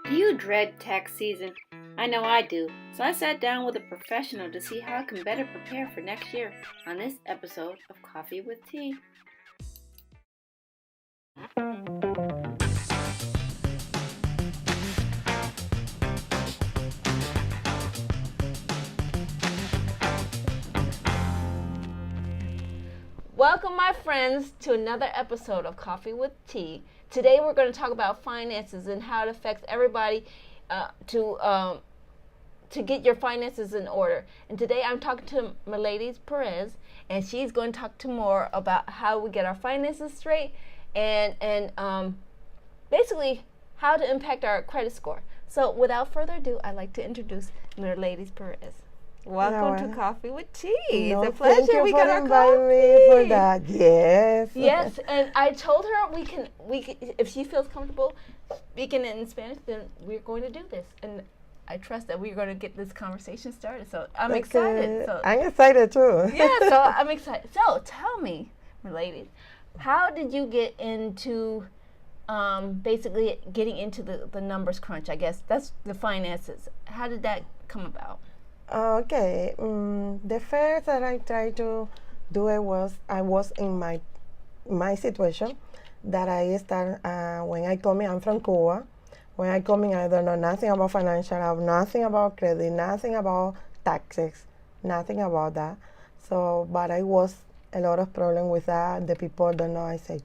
Do you dread tax season? I know I do, so I sat down with a professional to see how I can better prepare for next year on this episode of Coffee with Tea. Welcome, my friends, to another episode of Coffee with Tea. Today we're going to talk about finances and how it affects everybody to get your finances in order. And today I'm talking to Miladys Perez, and she's going to talk to more about how we get our finances straight and basically how to impact our credit score. So without further ado, I'd like to introduce Miladys Perez. Welcome to Coffee with Tea. It's a pleasure. Thank you we for got our inviting coffee. me for that. Yes. Yes, and I told her we can if she feels comfortable speaking in Spanish, then we're going to do this. And I trust that we're going to get this conversation started. So I'm excited. So I'm excited too. yeah, so I'm excited. So tell me, ladies, how did you get into basically getting into the numbers crunch? I guess that's the finances. How did that come about? Okay. The first that I tried to do it was I was in my situation that I start when I come in. I'm from Cuba. When I come in, I don't know nothing about financial, I have nothing about credit, nothing about taxes, nothing about that. So, but I was a lot of problem with that. The people don't know. I say,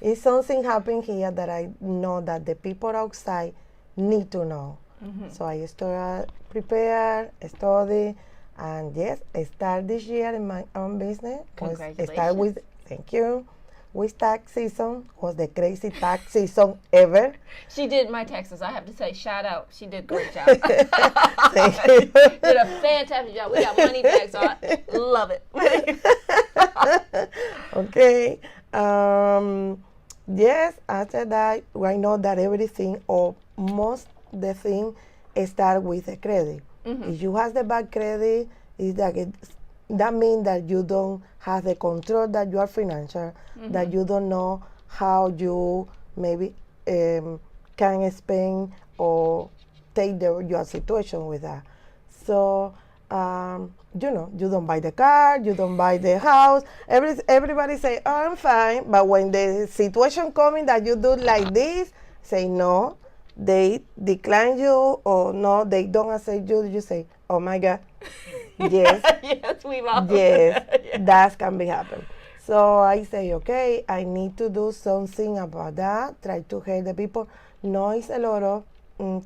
it's something happening here that I know that the people outside need to know. Mm-hmm. So I started prepare, study, and yes, I start this year in my own business. Congratulations. I start with, thank you, with tax season. Was the crazy tax season ever. She did my taxes. I have to say, shout out. She did a great job. Thank you. Did a fantastic job. We got money back, so I love it. Okay. Yes, after that, I know that everything or most the thing start with the credit. Mm-hmm. If you have the bad credit, that means that you don't have the control that you are financial, mm-hmm. that you don't know how you maybe can spend or take your situation with that. So, you don't buy the car, you don't buy the house. Everybody say, oh, I'm fine. But when the situation coming that you do like this, say no. They decline you or no, they don't accept you. You say, oh my God, yes. Yes, we've all. Yes, yeah. That can be happen. So I say, okay, I need to do something about that. Try to help the people. No, it's a lot of the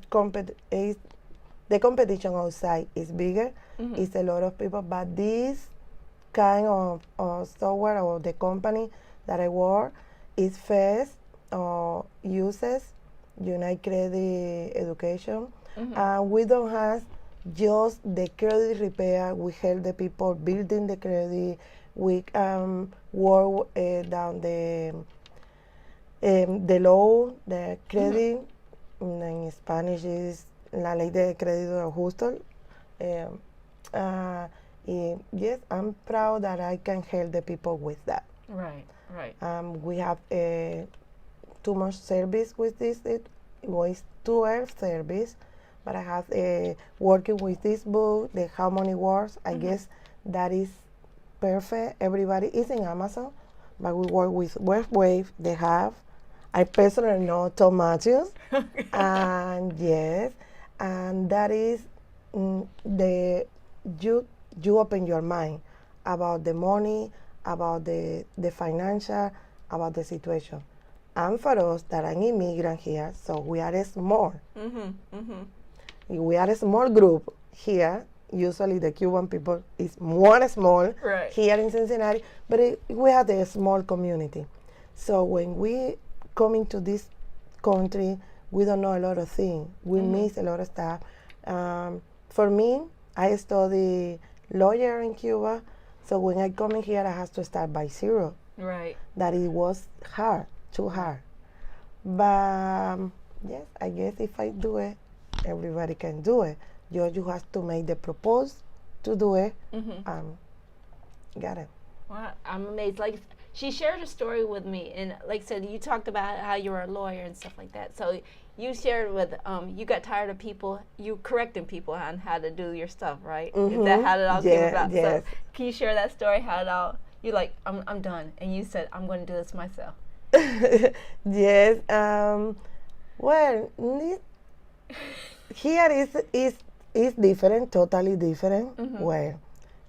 competition outside is bigger. Mm-hmm. It's a lot of people, but this kind of software or the company that I work is first uses United Credit Education. Mm-hmm. We don't have just the credit repair. We help the people building the credit. We work down the law, the credit. Mm-hmm. In Spanish is la ley de crédito justo. Yes, I'm proud that I can help the people with that. Right, right. We have too much service with this. It was 2 years service, but I have working with this book, the How Money Works. I guess that is perfect. Everybody is in Amazon, but we work with Wave. They have. I personally know Tom Matthews, and yes, and that is you open your mind about the money, about the financial, about the situation. And for us that are immigrant here, so we are a small. Mm-hmm, mm-hmm. We are a small group here. Usually the Cuban people is more small here in Cincinnati, but we have a small community. So when we come into this country, we don't know a lot of things. We miss a lot of stuff. For me, I study lawyer in Cuba, so when I come in here, I have to start by zero. Right. That it was hard. Too hard. But yes, I guess if I do it, everybody can do it. You have to make the propose to do it. Mm-hmm. Got it. Wow, I'm amazed. Like she shared a story with me, and like I said, you talked about how you're a lawyer and stuff like that. So you shared with you got tired of people, you correcting people on how to do your stuff, right? Mm-hmm. Is that how it all came about? Yes. So can you share that story? How it all you like? I'm done, and you said I'm going to do this myself. Yes. Well, here is different, totally different. Mm-hmm. Where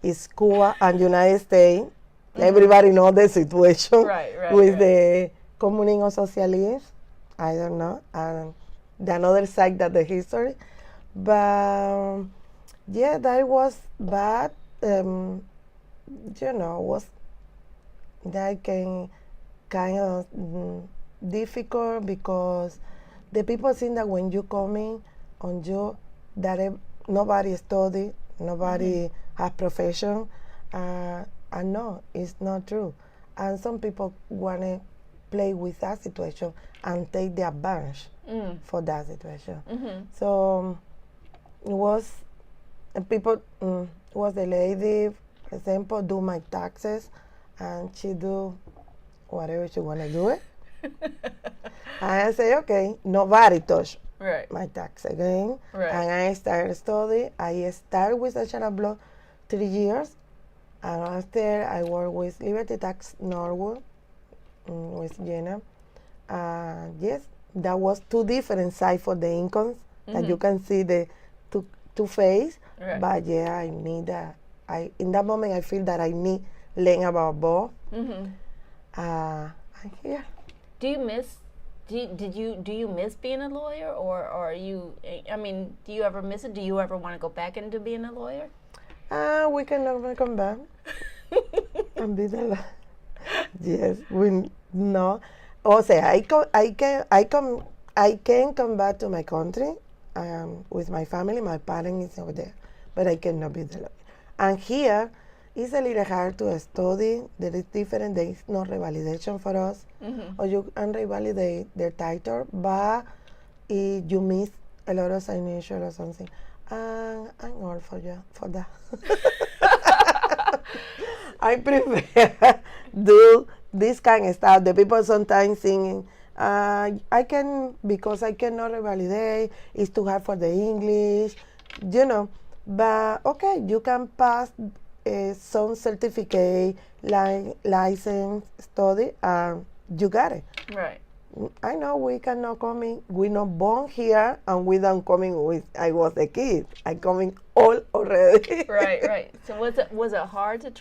it's Cuba and United States. Mm-hmm. Everybody know the situation with the communing of socialism. I don't know, and the another side that the history, but yeah, that was bad. Was that kind of difficult because the people think that when you coming on you that nobody study, nobody has profession, and no, it's not true. And some people wanna play with that situation and take the advantage for that situation. Mm-hmm. So it was people was the lady, for example, do my taxes, and she do whatever she wanna do it. And I say, okay, nobody touch my tax again. Right. And I started study. I started with National Block 3 years, and after I work with Liberty Tax Norwood with Jenna. Yes, that was two different sides for the incomes that you can see the two face. Right. But yeah, I need that. In that moment I feel that I need learn about both. Mm-hmm. I'm here. Do you miss? Do you miss being a lawyer, or are you? I mean, do you ever miss it? Do you ever want to go back into being a lawyer? We can never come back and be the yes, we no. O sea, I can come back to my country with my family. My parents is over there, but I cannot be the lawyer. And here, it's a little hard to study. There is different. There is no revalidation for us, or you can revalidate the title, but if you miss a lot of signature or something, I'm all for you for that. I prefer do this kind of stuff. The people sometimes singing, I can, because I cannot revalidate, it's too hard for the English, but okay, you can pass some certificate, license, study, and you got it. Right. I know we cannot come in, we're not born here, and we don't come in with, I was a kid. I come in all already. Right. So was it hard to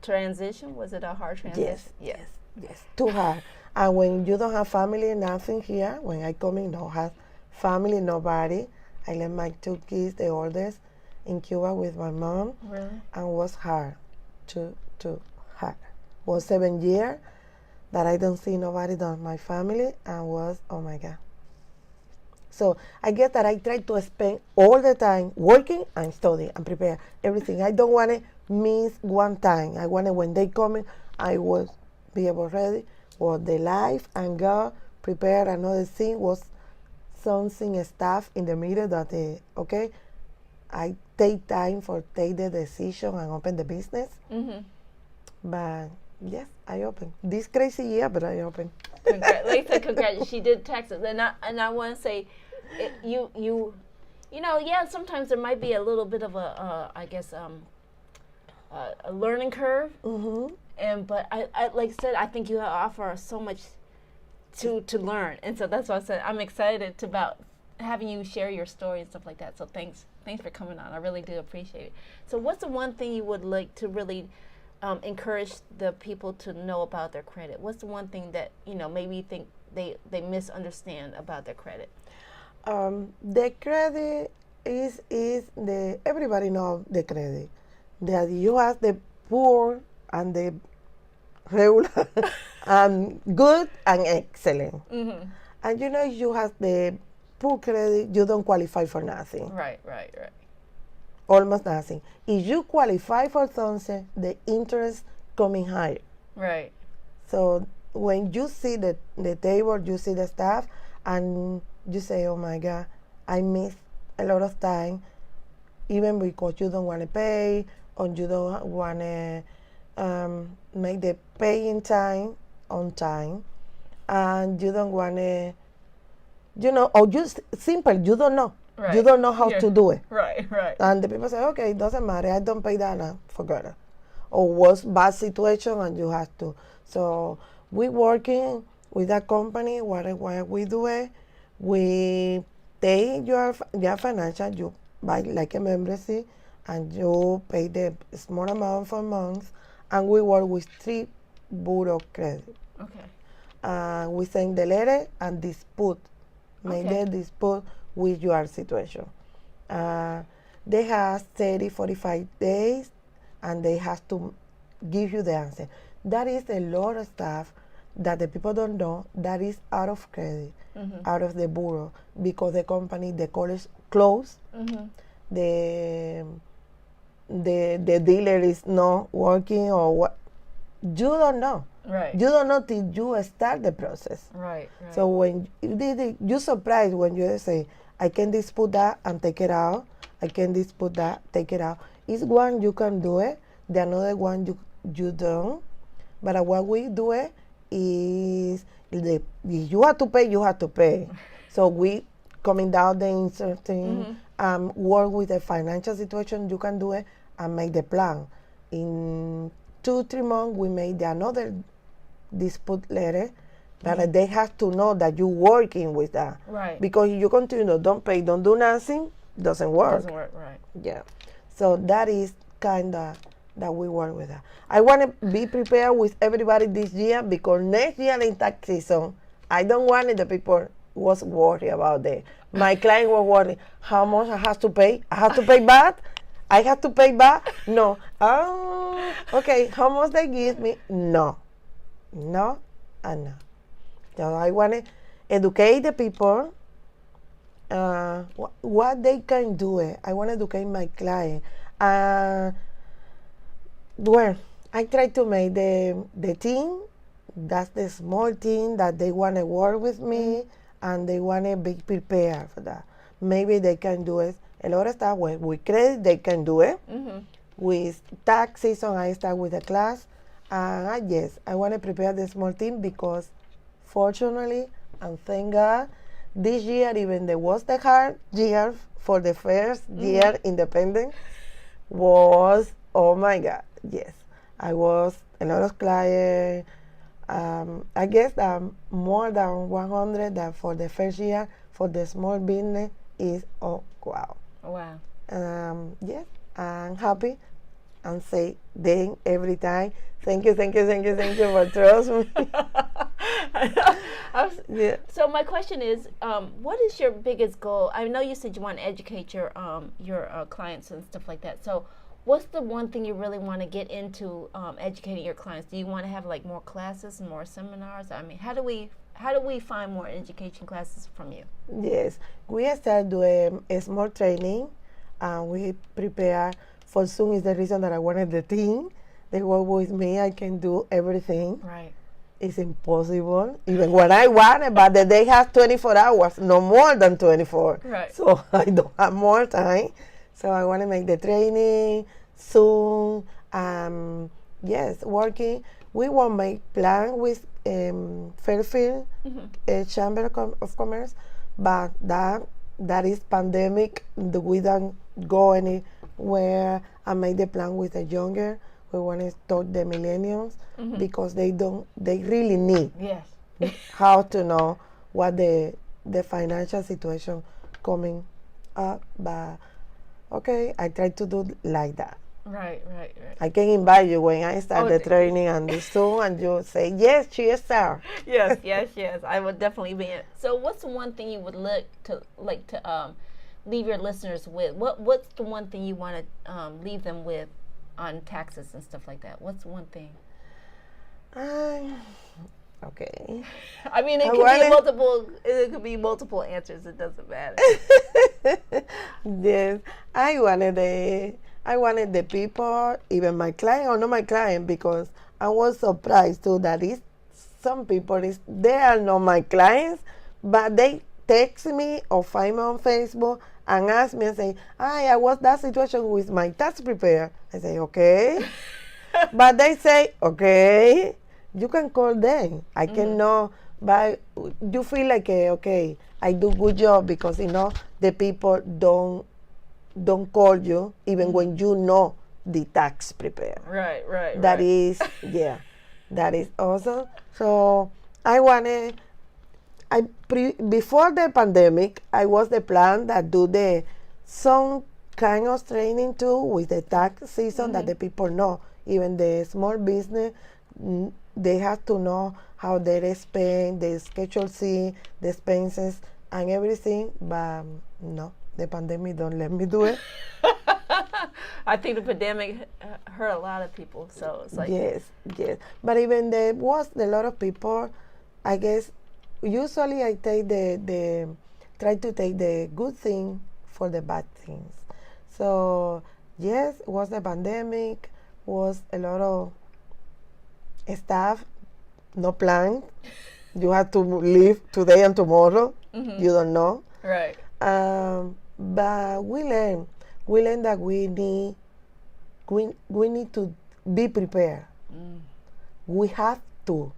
transition? Was it a hard transition? Yes. Too hard. And when you don't have family, nothing here, when I come in, don't have family, nobody. I left my two kids, the oldest, in Cuba with my mom. Really? And it was hard, too hard. It was 7 years that I don't see nobody than my family, and was, oh my God. So I guess that I try to spend all the time working and studying and prepare everything. I don't want to miss one time. I want to, when they come in, I will be able ready for the life and go prepare another thing. Was something stuff in the middle that, okay, I take time for take the decision and open the business. Mm-hmm. But yes, I open. This crazy year, but I open. Lisa, congrats. She did taxes, and I want to say, yeah. Sometimes there might be a little bit of a learning curve. Mm-hmm. But I like I said, I think you offer so much to learn, and so that's why I said I'm excited about having you share your story and stuff like that. So thanks for coming on. I really do appreciate it. So what's the one thing you would like to really encourage the people to know about their credit? What's the one thing that maybe you think they misunderstand about their credit? The credit is the everybody know the credit. That you have the poor and the regular and good and excellent. Mm-hmm. And you have the poor credit, you don't qualify for nothing. Right. Almost nothing. If you qualify for something, the interest coming higher. Right. So when you see the table, you see the stuff, and you say, oh my God, I missed a lot of time, even because you don't want to pay, or you don't want to make the paying time on time, and you don't want to or just simple, you don't know. Right. You don't know how to do it. Right. And the people say, okay, it doesn't matter. I don't pay that now. Forget it. Or was bad situation and you have to. So we working with that company. What we do it, we take your financial, you buy like a membership, and you pay the small amount for months. And we work with 3 bureau credit. Okay. We send the letter and dispute, make the dispute with your situation. They have 45 days, and they have to give you the answer. That is a lot of stuff that the people don't know that is out of credit, out of the bureau, because the company, the college closed, the dealer is not working, or what. You don't know. Right. You don't know till you start the process. Right. So when you're surprised when you say, I can dispute that and take it out. I can dispute that, take it out. It's one you can do it. The another one you don't. But what we do it is, if you have to pay, you have to pay. So we coming down the inserting, work with the financial situation, you can do it and make the plan. In 2-3 months, we made another dispute letter that they have to know that you're working with that. Right. Because if you continue, don't pay, don't do nothing, doesn't work. Doesn't work, right. Yeah. So that is kind of that we work with that. I want to be prepared with everybody this year, because next year in tax season, I don't want the people was worried about that. My client was worried, how much I have to pay? I have to pay back? I have to pay back? No. Okay, how much they give me? No, and no. So I want to educate the people what they can do. I want to educate my client. Well, I try to make the team, that's the small team that they want to work with me, and they want to be prepared for that. Maybe they can do it. A lot of stuff with credit, they can do it. With tax season, I start with a class. Yes, I want to prepare the small team, because fortunately, and thank God, this year, even the was the hard year for the first year independent, was, oh my God, yes. I was a lot of clients. I guess more than 100 that for the first year for the small business is, oh, wow. Wow. Yes, I'm happy and say then every time, thank you for trust me. Yeah. So my question is, what is your biggest goal? I know you said you want to educate your clients and stuff like that. So what's the one thing you really want to get into educating your clients? Do you want to have like more classes and more seminars? I mean, how do we find more education classes from you? Yes, we start doing a small training, and we prepare for soon. Is the reason that I wanted the team. They work with me. I can do everything. Right. It's impossible, even when I want it, but they have 24 hours, no more than 24. Right. So I don't have more time. So I want to make the training soon. Yes, working. We will make plan with Fairfield Chamber of Commerce, but that is pandemic. We don't go anywhere. I made the plan with the younger. We want to start the millennials, because they really need how to know what the financial situation coming up. But okay, I try to do like that. Right. I can invite you when I start the training and the Zoom, and you say, yes, cheers, sir. Yes. I would definitely be in. So what's the one thing you would like to leave your listeners with? What's the one thing you want to leave them with on taxes and stuff like that? What's one thing? Okay. I mean, it could be multiple answers. It doesn't matter. Yes, I wanted the people, even my client or not my client, because I was surprised too that some people they are not my clients, but they text me or find me on Facebook and ask me and say, I was that situation with my tax preparer. I say, okay. But they say, okay, you can call them. I can know but you feel like okay, I do good job because the people don't call you even when you know the tax prepare. Right. That is that is awesome. So I wanted before the pandemic, I was the plan that do the some kind of training too with the tax season that the people know. Even the small business, they have to know how they spend, the Schedule C, the expenses, and everything. But no, the pandemic don't let me do it. I think the pandemic hurt a lot of people. So it's like Yes. But even there was a lot of people, I guess. Usually, I take try to take the good thing for the bad things. So yes, it was the pandemic, was a lot of stuff, no plan. You have to leave today and tomorrow. You don't know. right. But we learn that we need to be prepared. We have to.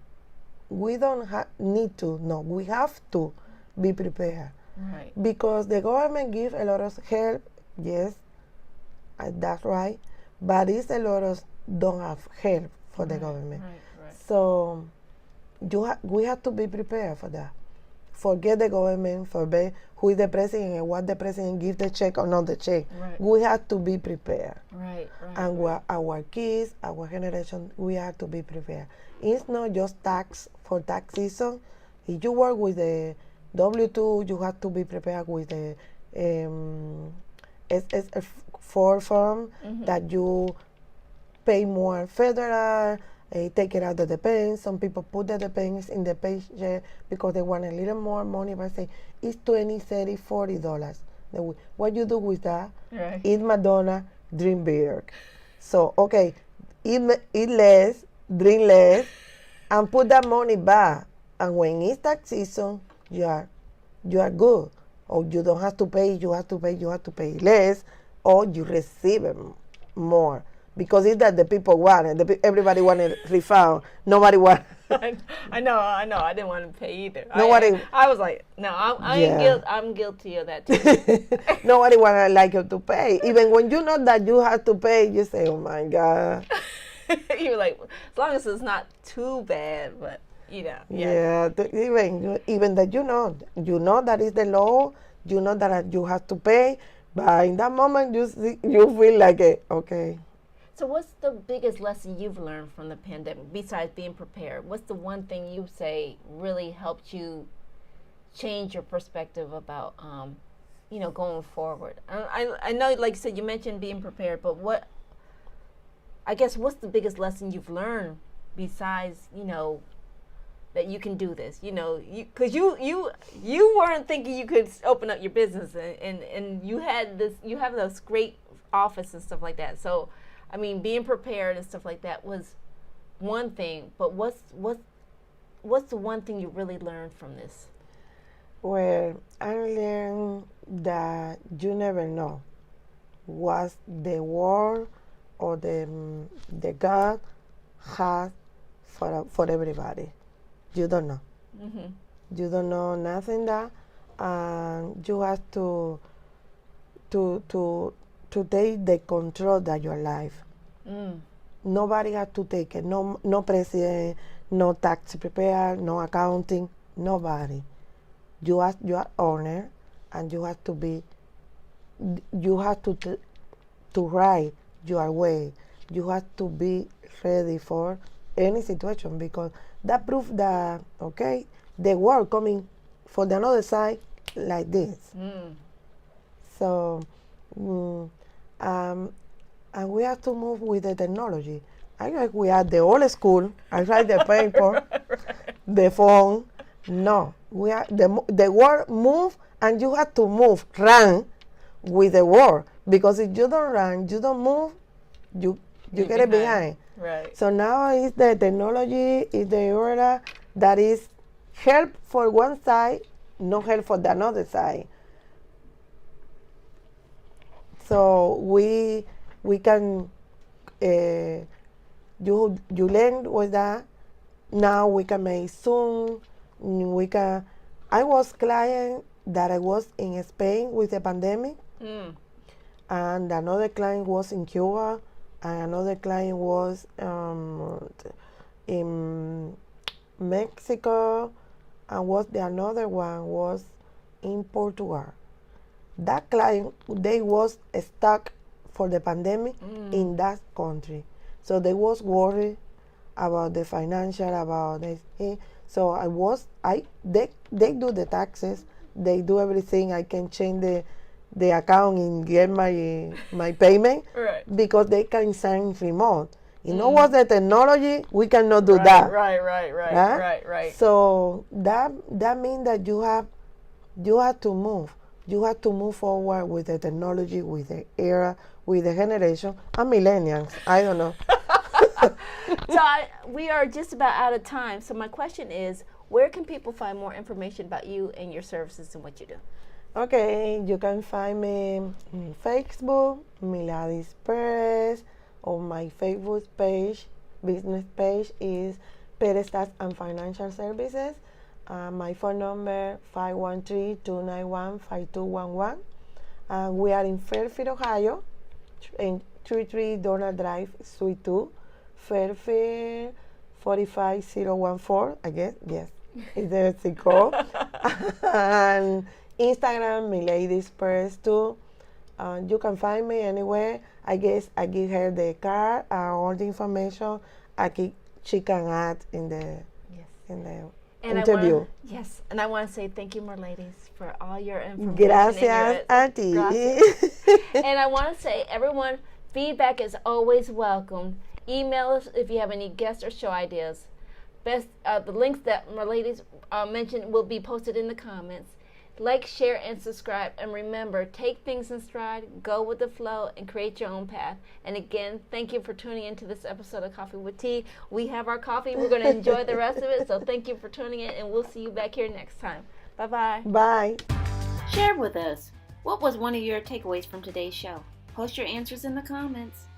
We don't need to. No, we have to be prepared. Right. Because the government gives a lot of help. Yes, that's right. But it's a lot of don't have help for the government. Right. So we have to be prepared for that. Forget the government, forget who is the president and what the president gives the check or not the check. Right. We have to be prepared. Right. And our kids, our generation, we have to be prepared. It's not just tax for tax season. If you work with the W-2, you have to be prepared with the SS4 form that you pay more federal, take it out of the pen. Some people put the depends in the paycheck because they want a little more money, but say it's $20, $30, $40. What you do with that? Right. Eat McDonald's, drink beer. So okay, eat less, drink less, and put that money back. And when it's tax season, you are good. Or you don't have to pay, you have to pay less, or you receive more. Because it's that the people want it. Everybody wanted refund. Nobody want. I know. I didn't want to pay either. Nobody. I was like, no, I'm guilty of that too. Nobody want like you to pay. Even when you know that you have to pay, you say, "Oh my God." You're like, as long as it's not too bad, but Yeah. Even that you know that is the law. You know that you have to pay, but in that moment you feel like okay. So what's the biggest lesson you've learned from the pandemic besides being prepared? What's the one thing you say really helped you change your perspective about, going forward? I know, like you said, you mentioned being prepared, but what's the biggest lesson you've learned besides, that you can do this, because you weren't thinking you could open up your business and you have those great office and stuff like that. So, I mean, being prepared and stuff like that was one thing, but what's the one thing you really learned from this? Well, I learned that you never know what the world or the God has for everybody. You don't know. Mm-hmm. You don't know nothing that, and you have to take the control of your life. Nobody has to take it. No president, no tax preparer, no accounting. Nobody. You are owner, and you have to be. You have to write your way. You have to be ready for any situation because that proves that the world coming for the other side like this. So and we have to move with the technology. I guess we are the old school. I write the paper, the phone. No, we are the world move, and you have to move, run with the world because if you don't run, you don't move, you get it behind. Right. So now is the technology, is the era that is help for one side, no help for the other side. So we can you learn with that. Now we can make Zoom, I was client that I was in Spain with the pandemic, and another client was in Cuba, and another client was in Mexico, and another one was in Portugal. That client, they was stuck for the pandemic in that country, so they was worried about the financial, about this. So they do the taxes, they do everything. I can change the account and get my payment, Right. because they can sign remote. You know what, the technology, we cannot do that. Right. So that means that you have to move. You have to move forward with the technology, with the era, with the generation, and millennials. I don't know. So we are just about out of time. So my question is, where can people find more information about you and your services and what you do? Okay, you can find me on Facebook, Miladys Perez, or my Facebook page, business page is Perez Tax and Financial Services. My phone number 513-291-5211. We are in Fairfield, Ohio, in 33 Donald Drive, Suite 2, Fairfield 45014, I guess. Yes, it's the zip code. And Instagram, Miladys Perez too. You can find me anywhere. I guess I give her the card, all the information. She can add in the interview. And I want to say thank you, Miladys, for all your information. Gracias a ti. And I want to say, everyone, feedback is always welcome. Email us if you have any guest or show ideas. The links that Miladys mentioned will be posted in the comments. Like, share, and subscribe. And remember, take things in stride, go with the flow, and create your own path. And again, thank you for tuning into this episode of Coffee with Tea. We have our coffee. We're going to enjoy the rest of it. So thank you for tuning in, and we'll see you back here next time. Bye-bye. Bye. Share with us. What was one of your takeaways from today's show? Post your answers in the comments.